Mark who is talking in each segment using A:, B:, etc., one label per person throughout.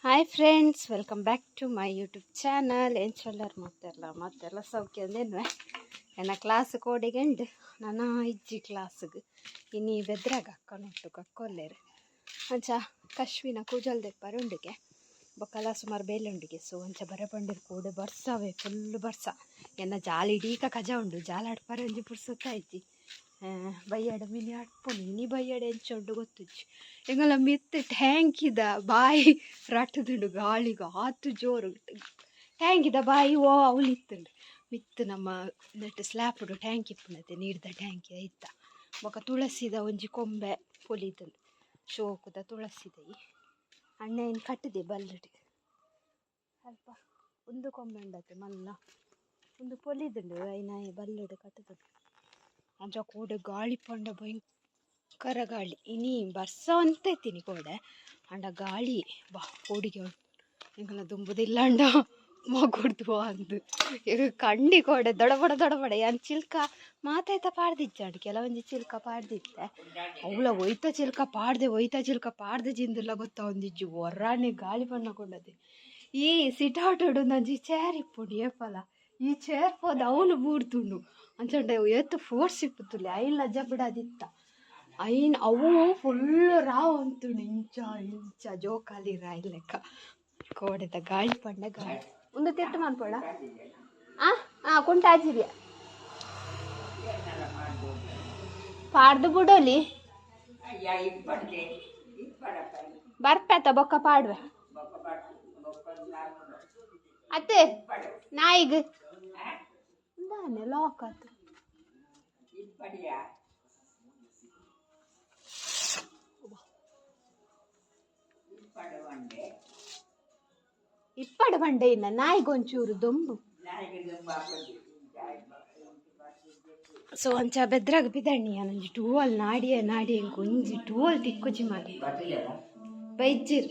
A: Hi friends, welcome back to my YouTube channel. ಏನು ಚೊಲ್ಲರ್ ಮತ್ತೆಲ್ಲ ಸೌಖ್ಯ ಅಂದೇನು ಎನ್ನ ಕ್ಲಾಸ್ ಕೋಡಿಗೆಂಡು ನಾನು ಇಜ್ಜಿ ಕ್ಲಾಸ್ಗೆ ಇನ್ನೀ ಬೆದ್ರಾಗ ಅಕ್ಕನೊಟ್ಟು ಕಕ್ಕೊಲ್ಲೇರು ಅಂಚ ಕಶ್ವಿನ ಕೂಜಲ್ ದೆಪ್ಪರುಂಡಿಗೆ ಬೊಕ್ಕಲ ಸುಮಾರು ಬೇಲುಂಡಿಗೆ ಸೊ ಅಂಚ ಬರಪಂಡಿರ್ ಕೂಡೆ ಬರ್ಸವೇ ಫುಲ್ ಬರ್ಸ ಎನ್ನ ಜಾಲಿ ಡೀಕ ಕಜ ಉಂಡು ಜಾಲಾಡ್ ಪರಂಜಿ ಪುರ್ಸುತ್ತಾಯ್ತಿ ಬಯ್ಯಾಡ ಮಿನಿ ಅಟ್ಪುಣಿ ಇನಿ ಬಯ್ಯಾಡ ಎಂಚುಂಡು ಗೊತ್ತುಚ್ಚಿ ಎಂಗಲ ಮಿತ್ತು ಟ್ಯಾಂಕಿದ ಬಾಯಿ ರಟ್ಟದುಂಡು ಗಾಳಿಗೆ ಆತು ಜೋರು ಟ್ಯಾಂಕಿದ ಬಾಯಿ ಓ ಅವಲಿತ್ತುಂಡು ಮಿತ್ತು ನಮ್ಮ ನೆಟ್ಟು ಸ್ಲ್ಯಾಪುಡು ಟ್ಯಾಂಕ್ ಇಪ್ಪುನತೆ ನೀಡ್ದ ಟ್ಯಾಂಕಿ ಐತ ಬೊಕ ತುಳಸಿದ ಒಂಜಿ ಕೊಂಬೆ ಪೊಲಿದುಂಡು ಶೋಕುದ ತುಳಸಿದೈ ಅಣ್ಣ ಏನು ಕಟ್ಟಿದೆ ಬಲ್ಲಡಿ ಸ್ವಲ್ಪ ಒಂದು ಕೊಂಬೆ ಉಂಡತೆ ಮಲ್ಲ ಒಂದು ಪೊಲಿದುಂಡು ಐನ ಬಲ್ಲಡು ಕಟ್ಟುದುಂಡು ಅಂಚ ಕೂಡೆ ಗಾಳಿ ಪಂಡ ಭಯಂಕರ ಗಾಳಿ ಇನಿ ಬರ್ಸ ಅಂತ ಎತ್ತೀನಿ ಕೂಡೆ ಅಂಡ ಗಾಳಿ ಬಾ ಕೂಡಿಗೆ ಎಂಗಲ ದುಂಬುದಿಲ್ಲ ಅಂಡ ಮಗುಡ್ದು ಅಂದು ಈಗ ಕಂಡಿ ಕೋಡೆ ದೊಡಬಡ ಏನು ಚಿಲ್ಕ ಮಾತಾಯ್ತಾ ಪಾಡ್ದಿಜ್ಜಂಡು ಕೆಲವೊಂದು ಚಿಲ್ಕ ಪಾಡ್ದಿತ್ತೆ ಅವಳ ಒಯ್ತಾ ಚಿಲ್ಕ ಪಾಡ್ದೆ ಜಿಂದಿಲ್ಲ ಗೊತ್ತಾ ಒಂದಿಜ್ಜು ಹೊರ್ರಾನೆ ಗಾಳಿ ಬಣ್ಣ ಕೊಂಡದೆ ಈ ಸಿಟಾಟೋಡು ನಂಜಿ ಚೇರ್ ಇಪ್ಪುಂಡು ಏಪಲ ಈ ಚೇರ್ ಪೋದ ಅವನು ಬೂಡ್ತುಂಡು ಅಂಚಂಡೆ ಎತ್ತು ಫೋರ್ಸ್ ಇಪ್ಪುತ್ತುಲೆ ಐನ್ ಲಜ್ಜ ಬಿಡದಿತ್ತ ಐನ್ ಅವು ಫುಲ್ ರಾವ್ ಅಂತುಂಡು ಇಂಚ ಜೋಕಾಲಿ ರಾಯ್ ಲೆಕ್ಕ ಕೋಡೆದ ಗಾಳಿ ಪಂಡ ಗಾಳಿ ಒಂದು ತೆತ್ತು ಮಾಡ್ಬೋಳ ಕುಂಟಾಜಿರಿಯ ಪಾಡ್ದು ಬಿಡೋಲಿ ಬರ್ಪೇತ ಬೊಕ್ಕ ಪಾಡ್ವೆ ಅತ್ತೆ ನಾಯಿಗ್ ಲಾಕ್ ಆತು ಇಪ್ಪಡು ಬಂಡೆ ಇನ್ನ ನಾಯಿಗೊಂಚೂರು ದೊಂಬು ಸೊ ಅಂಚ ಬೆದ್ರಾಗ ಬಿದಣ್ಣಿ ನಂಜಿ ಟೂವಲ್ ನಾಡಿ ಒಂಜಿ ಟೂವಲ್ ತಿಕ್ಕುಜಿ ಮಾಡಿ ಬೈಜಿರ್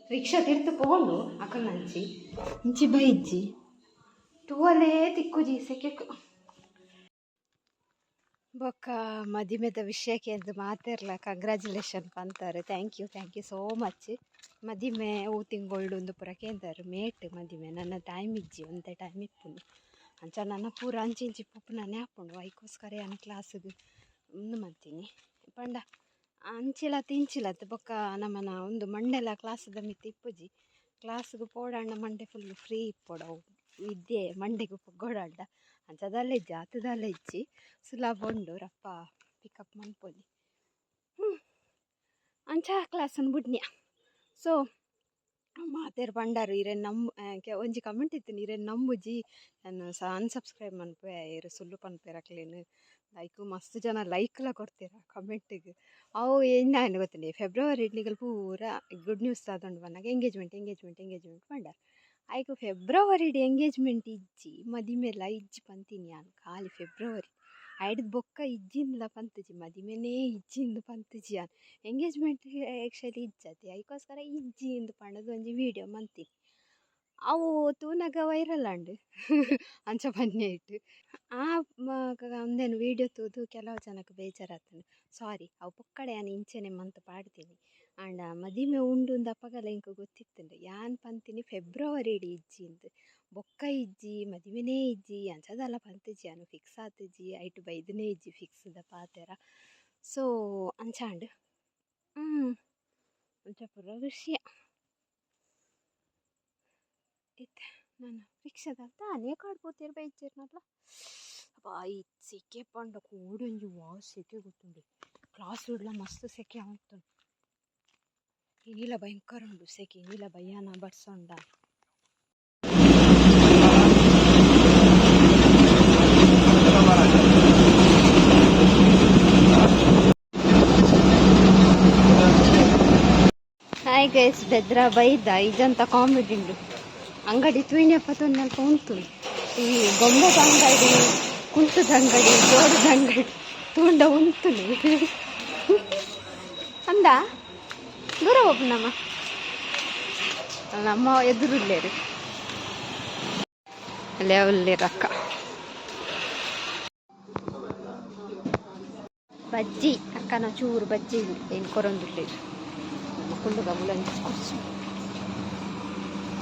A: ರಿಕ್ಷಾ ತಿರ್ತು ಪೋಂಡು ಅಕ್ಕನಂಚಿ ಇಂಚಿ ಬೈಜ್ಜಿ ಟೂವಲೇ ತಿಕ್ಕುಜಿ ಸೆಕೆಕು ಬೊಕ್ಕ ಮದಿಮೆದ ವಿಷಯಕ್ಕೆ ಅಂತ ಮಾತಾಡ್ಲ ಕಂಗ್ರ್ಯಾಚುಲೇಷನ್ ಪಂತಾರೆ ಥ್ಯಾಂಕ್ ಯು ಸೋ ಮಚ್ ಮದಿಮೆ ತಿಂಗೊಳ್ಳು ಒಂದು ಪೂರ ಕೇಂತಾರೆ ಮೇಟ್ ಮದಿಮೆ ನನ್ನ ಟೈಮ್ ಇಜ್ಜಿ ಒಂದೇ ಟೈಮ್ ಇಪ್ಪುಂಡು ಅಂಚ ನನ್ನ ಪೂರ ಅಂಚಿ ಪುಪ್ಪು ನಾನೇ ಹಾಕ್ಕೊಂಡು ಅದಕ್ಕೋಸ್ಕರ ನಾನು ಕ್ಲಾಸಿಗೆ ಮುಂದೆ ಮಾಡ್ತೀನಿ ಪಂಡ ಅಂಚಿಲತ್ತು ಬೊಕ್ಕ ನಮ್ಮನ ಒಂದು ಮಂಡೆಲ ಕ್ಲಾಸದ ಮಿತ್ತು ಇಪ್ಪುಜಿ ಕ್ಲಾಸ್ಗೆ ಪೋಡಣ್ಣ ಮಂಡೆ ಫುಲ್ ಫ್ರೀ ಇಪ್ಪೋಡವು ವಿದ್ಯೆ ಮಂಡೆಗೆ ಪೊಗ್ಗೋಡಾಡ್ಡ ಅಂಚದಲ್ಲ ಇಜ್ಜಿ ಆತದಲ್ಲ ಇಜ್ಜಿ ಸುಲಭ ಉಂಡು ರಪ್ಪ ಪಿಕಪ್ ಮನ್ಪೊಲಿ ಅಂಚ ಕ್ಲಾಸನ್ನು ಬಿಡ್ನ್ಯ ಸೊ ಮಾತೇರು ಪಂಡಾರು ಇರೇನು ಒಂಜಿ ಕಮೆಂಟ್ ಇತ್ತು ಇರೇನು ನಂಬುಜಿ ನಾನು ಅನ್ಸಬ್ಸ್ಕ್ರೈಬ್ ಮನ್ಪೆ ಇರು ಸುಳ್ಳು ಪನ್ಪೇರಕ್ಲೇನು ಲೈಕ್ ಮಸ್ತ್ ಜನ ಲೈಕ್ಲ ಕೊಡ್ತೀರ ಕಮೆಂಟಿಗೆ ಅವು ಏನು ಗೊತ್ತಿಲ್ಲ ಫೆಬ್ರವರಿ ನಿಗಲ್ ಪೂರ ಗುಡ್ ನ್ಯೂಸ್ ಆದೊಂಡು ಬಂದಾಗ ಎಂಗೇಜ್ಮೆಂಟ್ ಪಂಡಾರ ಆಯ್ಕೆ ಫೆಬ್ರವರಿ ಎಂಗೇಜ್ಮೆಂಟ್ ಇಜ್ಜಿ ಮದಿಮೆಲ್ಲ ಇಜ್ಜಿ ಪಂತೀನಿ ನಾನು ಖಾಲಿ ಫೆಬ್ರವರಿ ಐಡ್ದು ಬೊಕ್ಕ ಇಜ್ಜಿಂದ ಪಂತಜಿ ಮದಿಮೆನೇ ಇಜ್ಜಿಂದು ಪಂತಜಿ ನಾನು ಎಂಗೇಜ್ಮೆಂಟ್ ಆ್ಯಕ್ಚುಲಿ ಇಜ್ಜತಿ ಅದಕ್ಕೋಸ್ಕರ ಇಜ್ಜಿಂದು ಪಂಡದು ಒಂಜಿ ವೀಡಿಯೋ ಮಂತೀನಿ ಅವು ತೂನಾಗ ವೈರಲ್ ಅಂಡು ಅಂಚ ಬನ್ನಿ ಇಟ್ಟು ಒಂದೇನು ವೀಡಿಯೋ ತೂದು ಕೆಲವು ಜನಕ್ಕೆ ಬೇಜಾರಾಗ್ತದೆ ಸಾರಿ ಅವು ಪೊಕ್ಕಡೆ ನಾನು ಇಂಚೆನೆ ಮಂತ್ ಪಾಡ್ತೀನಿ ಆಂಡ ಮದಿಮೆ ಉಂಡು ಅಪ್ಪಗಲ್ಲ ಇಂಕ ಗೊತ್ತಿತ್ತಂಡು ಯಾನ್ ಪಂತೀನಿ ಫೆಬ್ರವರಿ ಇಜ್ಜಿ ಅಂತ ಬೊಕ್ಕ ಇಜ್ಜಿ ಮದಿಮೆನೇ ಇಜ್ಜಿ ಅಂಚದಲ್ಲ ಪಂತಜಿ ನಾನು ಫಿಕ್ಸ್ ಆತಜಿ ಐಟು ಬೈದನೇ ಇಜ್ಜಿ ಫಿಕ್ಸ್ದ ಪಾತೆರ ಸೊ ಅಂಚಾಂಡು ಅಂಚ ಪೂರ ವಿಷಯ ಇತ್ತು ನಾನು ರಿಕ್ಷಾದ ತಾನೇ ಕಾಡ್ಬೋತೀರ ಬೈಚಿರ್ನಲ್ಲ ಬಾಯಿ ಸೆಕೆ ಪಂಡ ಕೂಡೊಂಜಿ ಸೆಕೆ ಗೊತ್ತುಂಡು ಕ್ಲಾಸ್ ಇಡ್ಲ ಮಸ್ತ್ ಸೆಕೆ ಆಗ್ತುಂಡು ಇನ್ನಿಲ ಭಯಂಕರ ಉಂಡು ಸೆಕೆ ಇನ್ನಿಲ ಭಯಾನ ಬರ್ಸೊಂಡ ಹಾಯ್ ಗೈಸ್ ಬೆದ್ರ ಬೈದ ಇದಂತ ಕಾಮಿಡಿ ಉಂಡು ಅಂಗಡಿ ತುಯ್ನಪ್ಪ ತೊನ್ನಲ್ಪ ಉಂಟು ಈ ಗೊಂಬೆದ ಅಂಗಡಿ ಕುಂಟದ ಅಂಗಡಿ ಜೋಡದ ಅಂಗಡಿ ತುಂಡ ಉಂಟು ಅಂದ ದೂರ ಹೋಗು ನಮ್ಮ ಎದುರುಲ್ಲೇರು ಅಲ್ಲೇ ಅವಲ್ಲಿರಕ್ಕ ಬಜ್ಜಿ ಅಕ್ಕನ ಚೂರು ಬಜ್ಜಿ ಏನು ಕೊರೊಂದುಲ್ಲೇರು ಕುಂಡು ಗಬುಲಂಚಿ ಕುರ್ಚು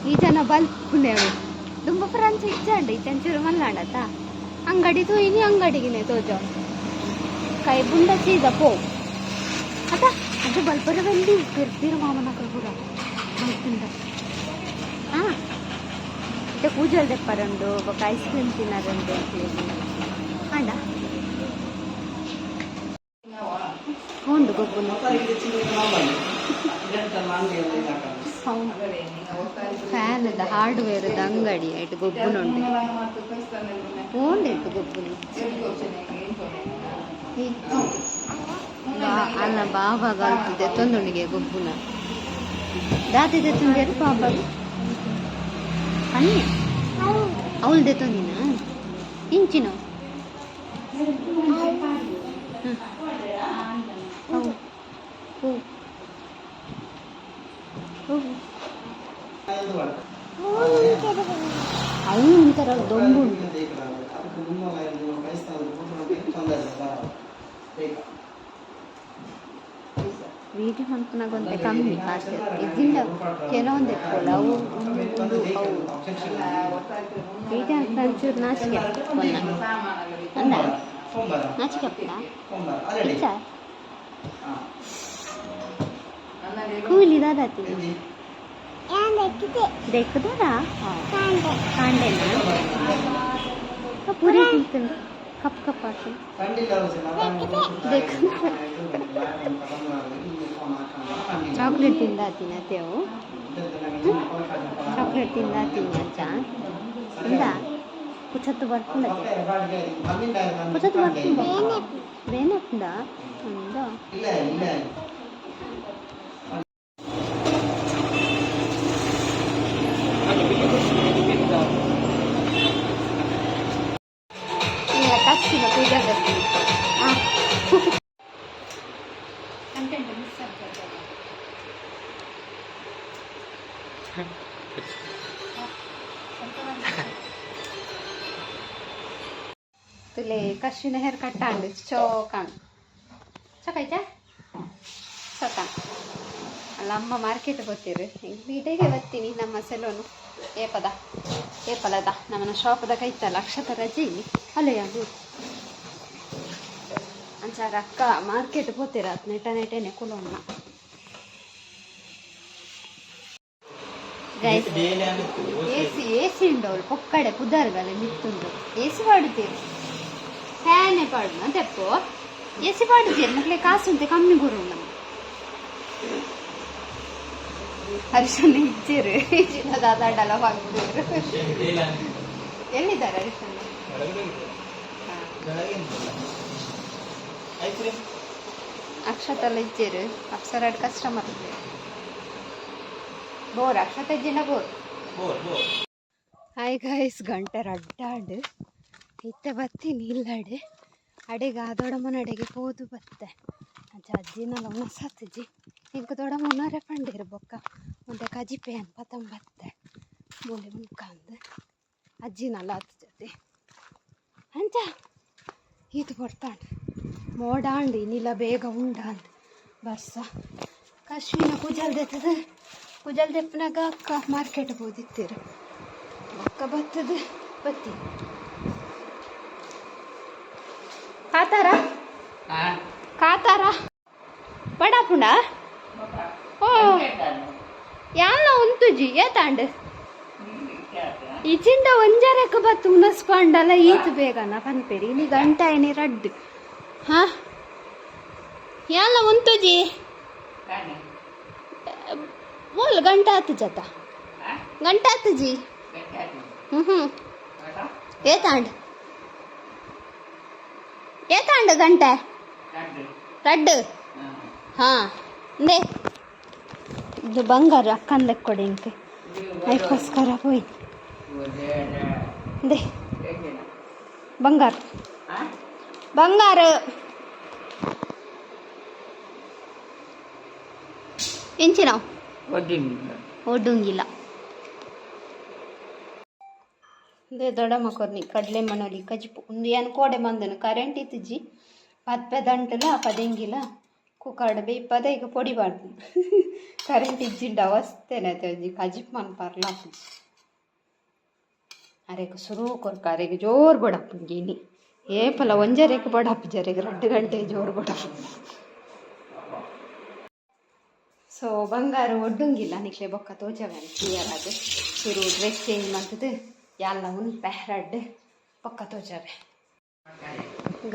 A: ಈ ಜನ ಬಲ್ಪುನೇವು ದುಂಬ ಫ್ರಾನ್ಸ್ ಇಚ್ಚಾಂಡ ಇಚ್ಚಂಚೂರು ಮಲ್ಲಾಂಡತ ಅಂಗಡಿ ತೂಯಿನಿ ಅಂಗಡಿಗಿನೇ ತೋಜೋ ಕೈ ಬುಂಡ ಸೀದ ಪೋ ಅದ ಅದು ಬಲ್ಪರ ಬಂದು ಬಿರ್ದಿರು ಮಾಮನ ಕೂಡ ಬಲ್ಪುಂಡ ಹಾಂ ಇತ್ತೆ ಪೂಜಲ್ ತೆಪ್ಪರಂಡು ಬೊಕ್ಕ ಐಸ್ ಕ್ರೀಮ್ ತಿನ್ನರಂಡು ಅಂಡ ಉಂಡು ಗೊಬ್ಬುನು ಫ್ಯಾನ್ದ ಹಾರ್ಡ್ವೇರ್ದ ಅಂಗಡಿ ಆಯ್ತು ಗೊಬ್ಬುನುಂಡು ಉಂಡು ಗೊಬ್ಬುನು ಅಲ್ಲ ಬಾಬಾ ಕಲ್ತಿದ್ದೆ ತೊಂದುಣಿಗೆ ಗೊಬ್ಬುನ ದಾತಿದೆ ತುಂಬಿಯದು ಬಾಬಾ ಅಣ್ಣೆ ಅವಳದೆ ತೊಂದಿನ ಇಂಚಿನ ಅವು ಒಂಥರ ದೊಂಬುಂಟು ವೀಡಿಯೋ ಅನ್ಕೊಂಡಾಗೊಂತೆ ಕಮ್ಮಿ ಕಾಸು ಇದ್ದಿಂದ ಕೆಲವೊಂದು ಎತ್ಕೊಳ್ಳ ಅವು ಒಂದು ಅವು ವೀಡಿಯೋ ಅಂತ ಒಂಚೂರು ನಾಚಿಕೆ ಅಂದ ನಾಚಿಕೆ ಇಚ್ಚ ಕೂಲಿ ದಾದಾತಿ देखदारा कांडेना पूरी ತಿಂತೀನಿ cup cup hockey chocolate ತಿಂದಾತೀನಿ ಅತ್ತೆವು chocolate ತಿಂದಾತೀನಿ ಅಜ್ಜ ಇಂದ ಕುಚತ್ತು ಬರ್ಕೊಂಡ ಕುಚತ್ತು ಬರ್ಕೊಂಡ ಬೇನೆಪ್ಪ ಅಂದ ಕಚ್ಚಿನ ಪೂಜಾ ಬರ್ತೀನಿ ಕಂಟೆಂಟ್ ಮಿಸ್ ಆಗ್ತದೆ ತುಲೆ ಕಶ್ಮಿನ ಹೇರ್ ಕಟ್ಟಾಂಡು ಚೋಕಾಣ್ ಚಕಾಯ್ತಾ ಚೋಕಾಣ್ ಅಲ್ಲ ಅಮ್ಮ ಮಾರ್ಕೆಟ್ ಗೊತ್ತಿರು ಇಡೆಗೆ ಬರ್ತೀನಿ ನಮ್ಮ ಸೆಲೂನು ಏಪಲದ ನಮ್ಮನ ಶಾಪದ ಕೈತಲ್ಲ ಅಕ್ಷತ ರಜೆ ಅಲ್ಲೇ ಅದು ಅಂಚಾಗ ಅಕ್ಕ ಮಾರ್ಕೆಟ್ ಹೋಗ್ತೀರ ನೆಟನೆ ಕುಲೋಣ ಏಸಿ ಉಂಡು ಅವಳು ಪೊಕ್ಕಡೆ ಪುದರ್ಗಲೆ ಮಿತ್ತುಂಡು ಏಸಿ ಪಾಡುತ್ತೀರಿ ಫ್ಯಾನೇ ಪಾಡು ಅಂತೆಪ್ಪು ಏಸಿ ಪಾಡುತ್ತೀರಿ ಮಕ್ಕಳಿಗೆ ಕಾಸು ಉಂಟೆ ಕಮ್ಮಿ ಗುರು ನಮ್ಮ ಹರ್ಷನ್ ಇಚ್ಚಿರು ದಾದಾಡಲ್ಲ ಹಾಕ್ತಿದ್ರು ಎಲ್ಲಿದ್ದಾರೆ ಹರ್ಷನ್ ಅಕ್ಷತೆಲ್ಲ ಇಚ್ಚಿರು ಅಪ್ಸರಾಡ್ ಕಸ್ಟಮರ್ ಬೋರ್ ಅಕ್ಷತೆ ಜಿನ ಬೋರ್ ಹಾಯ್ ಗಾಯ್ಸ್ ಗಂಟೆ ಅಡ್ಡಾಡು ಇತ್ತೆ ಬತ್ತೀನಿ ಇಲ್ಲಡೆ ಅಡೆಗೆ ದೊಡ್ಡಮ್ಮನ ಅಡೆಗೆ ಹೋದು ಬತ್ತೆ ಅಜ್ಜಿನಲ್ಲ ಉಣ ಸತ್ತಜ್ಜಿ ಇಂಕ ದೊಡ್ಡಮ್ಮ ಉಣಾರೆ ಪಂಡಿರು ಬೊಕ್ಕ ಒಂದೆ ಕಜಿಪೆ ಅನ್ಪತ್ತಂ ಬತ್ತೆ ಮೂಲೆ ಮುನ್ಕಂದು ಅಜ್ಜಿನಲ್ಲ ಹತ್ತು ಜೊತೆ ಅಂಚ ಇದು ಕೊಡ್ತಾಂಡು ಮೋಡಾಂಡು ಇನ್ನಿಲ್ಲ ಬೇಗ ಉಂಡಾಂಡು ಬರ್ಸ ಕಶ್ಮೀರ ಕುಜಲ್ ದೆಪ್ಪನಾಗ ಅಕ್ಕ ಮಾರ್ಕೆಟ್ಗೆ ಹೋದಿತ್ತೀರು ಅಕ್ಕ ಬತ್ತದು ಬತ್ತಿ ಕಾತಾರ ಬಡಾಪುಂಡ ಓ ಯಾಲ ಉಂತುಜಿ ಏತಾಂಡು ಇಚಿಂದ ಒಂಜರಕ್ಕೆ ಬತ್ತು ಉನಸ್ಕೊಂಡಲ್ಲ ಈತು ಬೇಗನ ಪನ್ಪೇರಿ ನೀ ಗಂಟ ಏನಿ ರಡ್ಡು ಹಾ ಯಾಲ ಉಂತುಜಿ ಬೋಲ್ ಗಂಟ ಆತು ಜತ ಗಂಟ ಆತು ಜಿ ಏತಾಂಡು ಗಂಟೆ ರಡ್ಡು ಹಾ ದೇ ಇದು ಬಂಗಾರ ಅಕ್ಕನ ಲೆಕ್ಕೊಡಿ ಇಂಕೆ ಅದಕ್ಕೋಸ್ಕರ ಹೋಯ್ ದೇ ಬಂಗಾರ ಎಂಚಿನಾವ್ ಒಡ್ಡುಂಗಿಲ್ಲ ಇದೇ ದೊಡ್ಡ ಮಕ್ಕರ್ನಿ ಕಡಲೆ ಮಣ್ಣಲ್ಲಿ ಕಜಿಪು ಒಂದು ಏನು ಕೋಡೆ ಬಂದನು ಕರೆಂಟ್ ಇತ್ತಿಜ್ಜಿ ಪದ್ಪೆ ದಂಟಲ ಪದೆಂಗಿಲ್ಲ ಕುಕ್ಕರ್ಡ್ ಬೇಯ್ಪದ ಈಗ ಪೊಡಿ ಬಾರ್ದು ಕರೆಂಟ್ ಇಜ್ಜಿಂಡ ಅವಸ್ಥೆನೆ ಒಂಜಿ ಕಜಿಪ್ ಮನ್ಪಾರ್ಲ ಅರೆಗ್ ಸುರು ಕೊರ್ಕ ಅರೆಗ್ ಜೋರು ಬಡಪ್ಪುಂಗಿನಿ ಏಪಲ ಒಂಜರೆಗ್ ಬಡಪ್ಪು ಜರೆಗ್ 2 ಗಂಟೆ ಜೋರು ಬಡಪ್ಪು. ಸೊ ಬಂಗಾರ ಒಡ್ಡುಂಗಿಲ್ಲ ನಿಕ್ಲೆ ಬೊಕ್ಕ ತೋಜವನ್ ಕ್ಲಿಯರ್ ಅದು ಸುರು ಡ್ರೆಸ್ ಚೇಂಜ್ ಮಾಡ್ತದೆ ಎಲ್ಲ ಉನ್ಪೆ ರಡ್ಡು ಬೊಕ್ಕ ತೋಜವೆ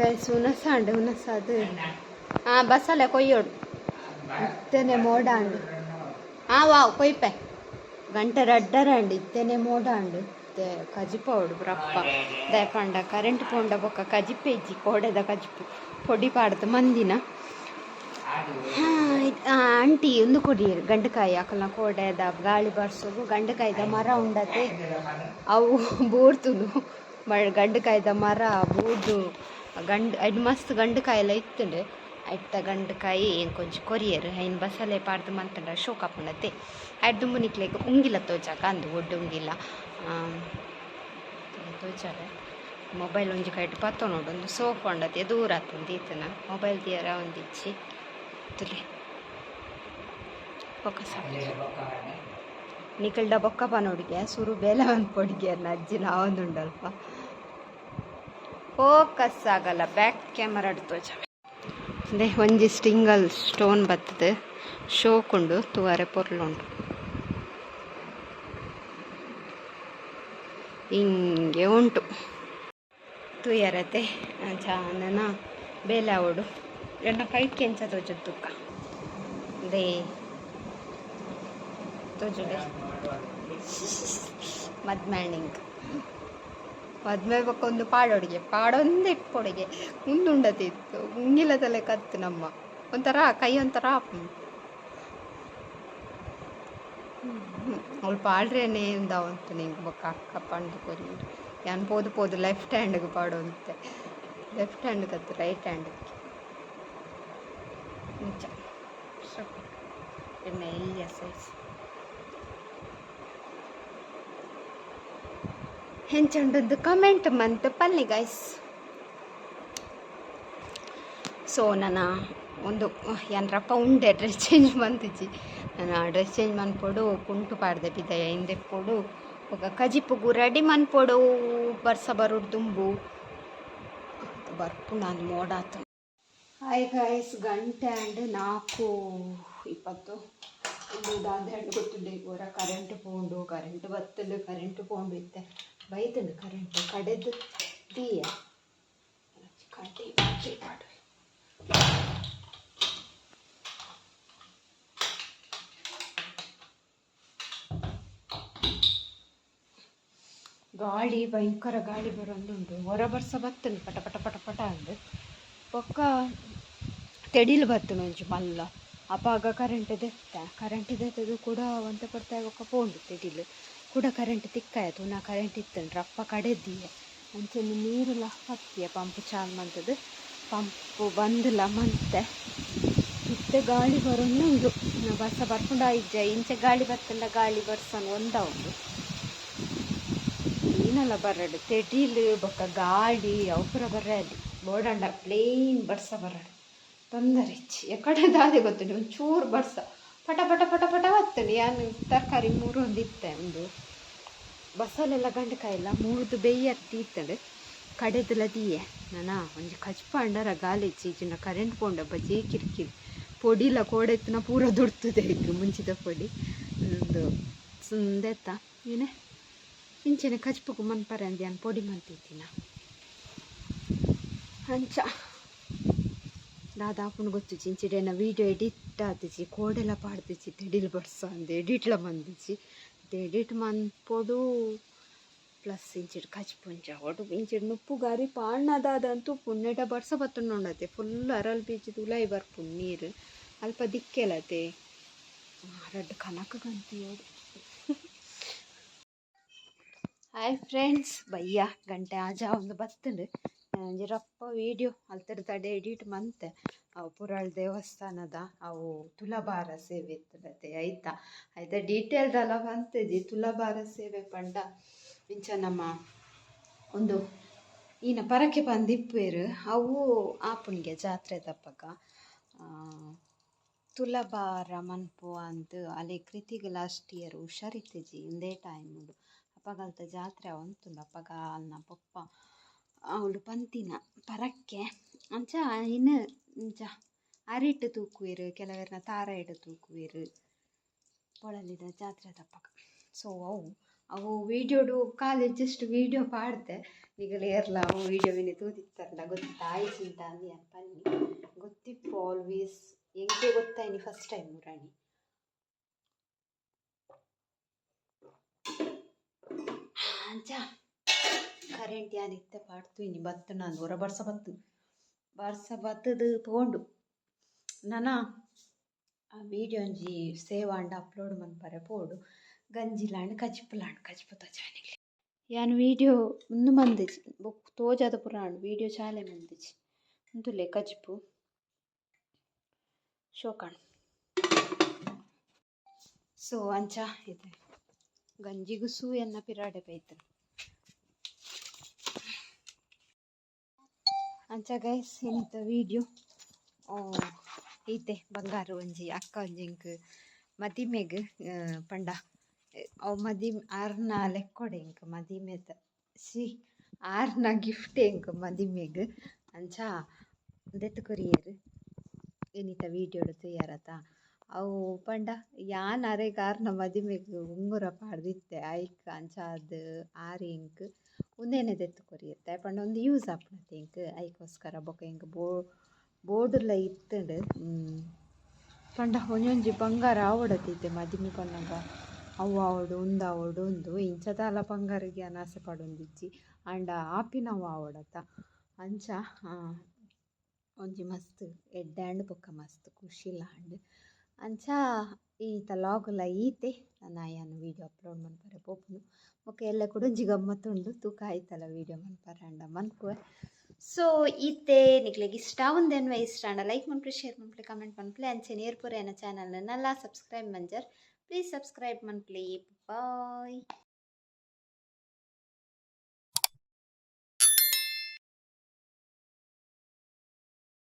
A: ಗೈಸ್ ಉನಸಾದು ಬಸಲೆ ಕೊಯ್ಯೋಡು ಇತ್ತೇನೆ ಮೋಡಾಂಡು ವಾವ್ ಕೊಯ್ಪೆ ಗಂಟೆ ರಡ್ಡರಂಡು ಇತ್ತೇನೆ ಮೋಡಾಂಡು ಕಜಿಪೋಡು ರಪ್ಪ ದೇಪಂಡ ಕರೆಂಟ್ ಪೋಂಡ ಬೊಕ್ಕ ಕಜಿಪ್ಪೆ ಇಜ್ಜಿ ಕೋಡೆದ ಕಜಿಪ್ಪು ಪೊಡಿ ಪಾಡ್ದು ಮಂದಿನ ಆಂಟಿ ಒಂದು ಕೊಡಿಯರು ಗಂಡಕಾಯಿ ಅಕಲ್ನ ಕೋಡೆದ ಗಾಳಿ ಬರ್ಸೋಗು ಗಂಡಕಾಯ್ದ ಮರ ಉಂಡತೆ ಅವು ಬೂಡ್ತುನು ಗಂಡಕಾಯ್ದ ಮರ ಬೂರ್ದು ಅಡ್ ಮಸ್ತ್ ಗಂಡಕಾಯಿ ಎಲ್ಲ ಇತ್ತುಂಡು ಐತ ಗಂಡಕಾಯಿ ಏನು ಕೊಂಚ ಕೊರಿಯರು ಐನ್ ಬಸಲೆ ಪಾಡ್ದು ಮಂತಂಡ ಶೋಕ ಪುಂಡತೆ ಅಡ್ದು ಮುನಿಕ್ಲೆಗ್ ಉಂಗಿಲ್ಲ ತೋಜಾಕ ಅಂದು ಒಡ್ಡು ಉಂಗಿಲ್ಲ ತೋಜಾರೆ ಮೊಬೈಲ್ ಒಂಜಿ ಕೈಟ್ ಪತ್ತೋ ನೋಡು ಒಂದು ಸೋಫಾ ಉಂಡತೆ ದೂರ ಆತುಂಡು ಈತನ ಮೊಬೈಲ್ ದಿಯರ ಒಂದಿಚ್ಚಿ ತುಲೆ ಬೊಕ್ಕ ನಿಕಲ್ಡ ಬೊಕ್ಕ ಪನೋಡಿಗೆ ಸುರು ಬೇಲೆ ಒಂದು ಪೊಡಿಗೆ ಅಜ್ಜಿನ ಒಂದುಂಡಲ್ಪ ಫೋಕಸ್ ಆಗಲ್ಲ ಬ್ಯಾಕ್ ಕ್ಯಾಮರಾ ತೋಜಾವೆ ಅದೇ ಒಂಜಿ ಸ್ಟಿಂಗಲ್ ಸ್ಟೋನ್ ಬರ್ತದೆ ಶೋಕುಂಡು ತೂವರೆ ಪೊರ್ಲುಂಡು ಹಿಂಗೆ ಉಂಟು ತೂಯರತೆ ಚಾನನ ಬೇಲೆ ಅವಡು ಎನ್ನ ಕೈಟ್ ಕೆಂಚ ತೋಜದ್ ತುಕ್ಕ ದೇ ತೋಜುಡೆ ಮದ್ಮ್ಯಾಣಿಂಗ್ ಮದ್ಮೆ ಬೊಕ್ಕ ಒಂದು ಪಾಡೋಡಿಗೆ ಪಾಡೊಂದೇ ಇಪ್ಪೊಡಿಗೆ ಮುಂದುಂಡತಿತ್ತು ಉಂಗಿಲ ತಲೆ ಕತ್ತು ನಮ್ಮ ಒಂಥರ ಕೈ ಒಂಥರ ಅವಳು ಪಾಡ್ರೇನೆ ಇಂದಾವಂತು ನಿಂಗೆ ಬೊಕ್ಕ ಅಕ್ಕ ಪಂಡು ಕೊರಿ ಯಾನ್ ಪೋದು ಲೆಫ್ಟ್ ಹ್ಯಾಂಡ್ಗೆ ಪಾಡೋಂತೆ ಲೆಫ್ಟ್ ಹ್ಯಾಂಡ್ ಕತ್ತು ರೈಟ್ ಹ್ಯಾಂಡ್ಗೆ ನಿಜ ಎಣ್ಣೆ ಎಲ್ಲಿಯ ಸೈಜ್ ಹೆಂಚಂಡದ್ದು ಕಮೆಂಟ್ ಮಂತ್ ಪಲ್ಲಿ ಗೈಸ್. ಸೊ ನಾನು ಒಂದು ಏನರಪ್ಪ ಉಂಡೆ ಡ್ರೆಸ್ ಚೇಂಜ್ ಮಂತಿಜ್ಜಿ ನಾನು ಡ್ರೆಸ್ ಚೇಂಜ್ ಮನ್ಪೊಡು ಕುಂಟು ಪಾಡ್ದೆ ಬಿದ್ದಯ್ಯ ಹಿಂದೆ ಪೋಡು ఒక ಕಜಿಪ್ಪುಗು ರೆಡಿ ಮನ್ಪೊಡು ಬರ್ಸ ಬರೋಡು ದುಂಬು ಬರ್ಪು ನಾನು ಮೋಡಾತು. ಹಾಯ್ ಗೈಸ್, ಗಂಟೆ ಅಂಡ್ 4:20 ಒಂದು ದಾದೆರಡು ಗೊತ್ತುಂಡೆ ಗೋರ ಕರೆಂಟ್ ಬತ್ತಲು ಕರೆಂಟ್ ಪೋಂಡು ಇತ್ತೆ ಬೈತಂಡು ಕರೆಂಟ್ ಕಡೆದು ದೀಯ ಕಡ್ಡಿ ಪಾಡು ಗಾಳಿ ಭಯಂಕರ ಗಾಳಿ ಬರೋಂದುಂಟು ಹೊರ ಬರ್ಸ ಬತ್ತುಂಡು ಪಟ ಪಟ ಪಟ ಪಟ ಅಂದು ಪೊಕ್ಕ ತೆಡಿಲು ಬತ್ತುಂಡು ಒಂಚು ಮಲ್ಲ ಅಪಾಗ ಕರೆಂಟ್ ದೆತ್ತದು ಕೂಡ ಒಂತೆ ಪಡ್ತಾಯ ಒಕ್ಕ ಪೋಂಡು ತೆಡಿಲು ಕೂಡ ಕರೆಂಟ್ ತಿಕ್ಕಾಯ್ತು ನಾ ಕರೆಂಟ್ ಇತ್ತಂಡ್ರೆ ರಪ್ಪ ಕಡೆದಿಯೆ ಅಂಚೆನ್ನು ನೀರುಲ ಹತ್ತಿಯ ಪಂಪ್ ಚಾಲು ಮಂತದ್ದು ಪಂಪು ಬಂದಿಲ್ಲ ಮತ್ತೆ ಇತ್ತೆ ಗಾಳಿ ಬರೋಂದುಂಡು ನಾ ಬರ್ಸ ಬರ್ಕೊಂಡು ಇಜ್ಜ ಇಂಚೆ ಗಾಳಿ ಬತ್ತಂಡ ಗಾಳಿ ಬರ್ಸನು ಉಂಡು ಏನಲ್ಲ ಬರಡು ತೆಡೀಲು ಬೊಕ್ಕ ಗಾಡಿ ಅವಪುರ ಬರ್ರದು ಬೋಡಂಡ ಪ್ಲೇನ್ ಬರ್ಸ ಬರಡು ತೊಂದರೆ ಇಚ್ಚಿ ಎಕಡೆ ದಾದೆ ಗೊತ್ತುಂಡು ಒಂಚೂರು ಬರ್ಸ ಪಟ ಪಟ ಪಟ ಪಟ ಬತ್ತುಂಡು ಯಾನು ತರಕಾರಿ 3 ಇತ್ತೆ ಒಂದು ಬಸಲೆಲ್ಲ ಗಂಡಕಾಯಿಲ್ಲ 3 ಬೇಯ್ಯತ್ತಿ ಇತ್ತಂಡು ಕಡೆದಲ್ಲ ದೀಯೆ ನಾನಾ ಒಂಜಿ ಕಚ್ಪಂಡರ ಗಾಲಿ ಇಚ್ಚಿನ ಕರೆಂಟ್ ಪೋಂಡ ಬಜ್ಜಿ ಕಿರಿಕಿರಿ ಪೊಡಿಲ ಕೋಡೆತ್ತಿನ ಪೂರ ದೊಡ್ತದೆ ಈಗ ಮುಂಚಿದ ಪೊಡಿ ಒಂದು ಸುಂದೆತ್ತ ಏನೇ ಇಂಚೆನೆ ಕಚ್ಪುಗು ಮನ್ಪರೆ ಅಂದು ನಾನು ಪೊಡಿ ಮಂತಿದ್ದಿನ ಅಂಚ ದಾದಾಪುನು ಗೊತ್ತಿಚ್ಚಿ ಇಂಚಿಡೇನ ವೀಡಿಯೋ ಎಡಿಟ್ ಆತಿಚ್ಚಿ ಕೋಡೆಲ್ಲ ಪಾಡ್ತಿಚ್ಚಿ ತೆಡಿಲು ಬಡ್ಸ ಅಂದು ಎಡಿಟ್ಲ ಮಂದಿಚ್ಚಿ ಎಡಿಟ್ ಮನ್ಪೊಡು ಪ್ಲಸ್ ಇಂಚಿಡು ಕಚ್ಪುಂಜ ಒಡು ಇಂಚಿಡು ನುಪ್ಪು ಗಾರಿ ಪಾಣ್ಣದಾದಂತೂ ಪುಣ್ಣೆಟ ಬರ್ಸ ಬತ್ತುಂಡು ಉಂಡತೆ ಫುಲ್ ಅರಲ್ ಬೀಚ್ ತುಲಾಯಿ ಬರ್ಪುಂಡು ನೀರು ಅಲ್ಪ ದಿಕ್ಕೆಲತೆ ರಡ್ಡು ಕನಕ ಗಂತಿಯೋಡು. ಹಾಯ್ ಫ್ರೆಂಡ್ಸ್, ಬಯ್ಯ ಗಂಟೆ ಆಜ ಒಂದು ಬತ್ತುಂಡು ಒಂಜಿರಪ್ಪ ವೀಡಿಯೋ ಅಲ್ತರ್ ತಡೆ ಎಡಿಟ್ ಮಂತೆ ಅವು ಪುರಾಳ ದೇವಸ್ಥಾನದ ಅವು ತುಲಾಭಾರ ಸೇವೆ ಇರ್ತದೆ ಆಯ್ತಾ ಡೀಟೇಲ್ದೆಲ್ಲ ಬಂತದಿ ತುಲಾಭಾರ ಸೇವೆ ಪಂಡ ಇಂಚ ನಮ್ಮ ಒಂದು ಈನ ಪರಕೆ ಬಂದಿಪ್ಪೇರು ಅವು ಆಪುನಿಗೆ ಜಾತ್ರೆ ತಪ್ಪಗ ತುಲಭಾರ ಮನ್ಪುವ ಅಂದು ಅಲೆ ಕೃತಿಗೆ ಲಾಸ್ಟ್ ಇಯರ್ ಹುಷಾರಿತ್ತಜಿ ಇಂದೇ ಟೈಮ್ ಉಂಡು ಅಪ್ಪಗಲ್ತ ಜಾತ್ರೆ ಅವಂತುಂಡು ಅಪ್ಪಗ ಅಲ್ನ ಪಪ್ಪ ಅವಳು ಪಂತಿನ ಪರಕ್ಕೆ ಅಂಚ ಇನ್ನು ಇಂಚ ಅರಿಟ್ಟು ತೂಕುವೆರು ಕೆಲವರನ್ನ ತಾರ ಇಟ್ಟು ತೂಕುವೆರು ಪೊಳಲಿದ ಜಾತ್ರೆ ತಪ್ಪಗ. ಸೊ ಅವು ವೀಡಿಯೋಡು ಕಾಲೇಜ್ ಜಸ್ಟ್ ವೀಡಿಯೋ ಪಾಡ್ದೆ ಈಗಲೇ ಏರ್ಲ ಅವು ವೀಡಿಯೋವಿನ ತೂದಿತ್ತಾರಲ್ಲ ಗೊತ್ತಿತ್ತ ಆಯ್ಚಿಂತ ಅಂದು ಅಪ್ಪನಿ ಗೊತ್ತಿಪ್ಪು ಆಲ್ವೇಸ್ ಎಂಗೆ ಗೊತ್ತಾಯ್ನಿ ಫಸ್ಟ್ ಟೈಮ್ ರಾಣಿ ಅಂಚ ಕರೆಂಟ್ ಯಾನಿತ್ತೆ ಪಾಡ್ತು ಇನಿ ಬತ್ತು ನಾನು ಹೊರ ಬರ್ಸ ಬತ್ತದು ತಗೊಂಡು ನಾನು ಆ ವೀಡಿಯೋ ಒಂಜಿ ಸೇವ್ ಆಂಡ್ ಅಪ್ಲೋಡ್ ಮನ್ಪರೆ ಪೋಡು ಗಂಜಿಲಾಂಡ್ ಕಜಿಪು ತಜಾನಿಗೆ ಯಾನ್ ವೀಡಿಯೋ ಒಂದು ಮಂದಿಜಿ ಬೊಕ್ ತೋಜಾದ ಪುರಾಣ ವೀಡಿಯೋ ಚಾಲೆ ಮಂದಿಜಿ ಅಂತುಲೆ ಕಜಿಪು ಶೋಕಾಣ್. ಸೊ ಅಂಚ ಇದೆ ಗಂಜಿಗುಸು ಎನ್ನ ಪಿರಾಡೆ ಬೈತು ಅಂಚ ಗೈಸ್ ಏನಿತ್ತ ವೀಡಿಯೋ ಈತೆ ಬಂಗಾರ ಒಂಜಿ ಅಕ್ಕ ಒಂಜಿಂಕ್ ಮದಿಮೆಗ್ ಪಂಡ ಅವು ಆರ್ನ ಲೆಕ್ಕೊಡೆ ಇಂಕ ಮದಿಮೆದ ಆರ್ನ ಗಿಫ್ಟ್ ಇಂಕ ಮದಿಮೆಗ್ ಅಂಚ ದೆತ್ತು ಕೊರಿಯರು ಏನಿತ್ತ ವೀಡಿಯೋಡು ತೂಯಾರತ ಅವು ಪಂಡ ಯಾನ್ ಅರೆಗ್ ಆರ್ನ ಮದಿಮೆಗ್ ಉಂಗುರ ಪಾಡ್ದಿತ್ತೆ ಐಕ್ ಅಂಚ ಅದು ಆರಿಂಕ್ ಉಂದೇನೆ ದೆತ್ತು ಕೊರಿಯತ್ತೆ ಪಂಡ ಒಂದು ಯೂಸ್ ಆಪುನತೆ ಇಂಕ್ ಐಕೋಸ್ಕರ ಬೊಕ ಇಂಕ್ ಬೋರ್ಡುಲ ಇತ್ತಂಡು ಪಂಡ ಒಂಜೊಂಜಿ ಬಂಗಾರ ಆವಡತಿತ್ತೆ ಮದಿಮೆ ಪನ್ನಗ ಅವು ಆವಡು ಉಂದು ಇಂಚದಾಲ ಬಂಗಾರಿಗೆ ಅನಾಸೆ ಪಡೊಂದಿಜ್ಜಿ ಆಂಡ ಆಪಿನವು ಆವಡತ ಅಂಚ ಒಂಜಿ ಮಸ್ತ್ ಎಡ್ಡ್ಯಾಂಡ್ ಬೊಕ್ಕ ಮಸ್ತ್ ಖುಷಿಲಾಂಡ್ ಅಂಚ ಈತ ಲಾಗುಲ ಈತೆ ನಾನು ಆಯನ ವೀಡಿಯೋ ಅಪ್ಲೋಡ್ ಮನ್ಪರೆ ಪೋಪುನು ಬೊಕ ಎಲ್ಲ ಕೂಡ ಒಂಜಿ ಗಮ್ಮತ್ತುಂಡು ತೂಕ ಆಯ್ತಲ್ಲ ವೀಡಿಯೋ ಮನ್ಪರೆ ಅಂಡ ಮನ್ಪುವೆ. ಸೊ ಈತೆ ನಿಕ್ಲೆಗ್ ಇಷ್ಟ ಒಂದೆನ್ವೆ ಇಷ್ಟ ಅಂಡ ಲೈಕ್ ಮನ್ಪುಲೆ ಶೇರ್ ಮನ್ಪುಲೆ ಕಮೆಂಟ್ ಮನ್ಪುಲೆ ಅಂಚೆನೆ ಏರ್ಪುರ ಎನ್ನ ಚಾನಲ್ನ ನಲ್ಲ ಸಬ್ಸ್ಕ್ರೈಬ್ ಮಂಜರ್ ಪ್ಲೀಸ್ ಸಬ್ಸ್ಕ್ರೈಬ್ ಮನ್ಪುಲೆ ಬಾಯ್.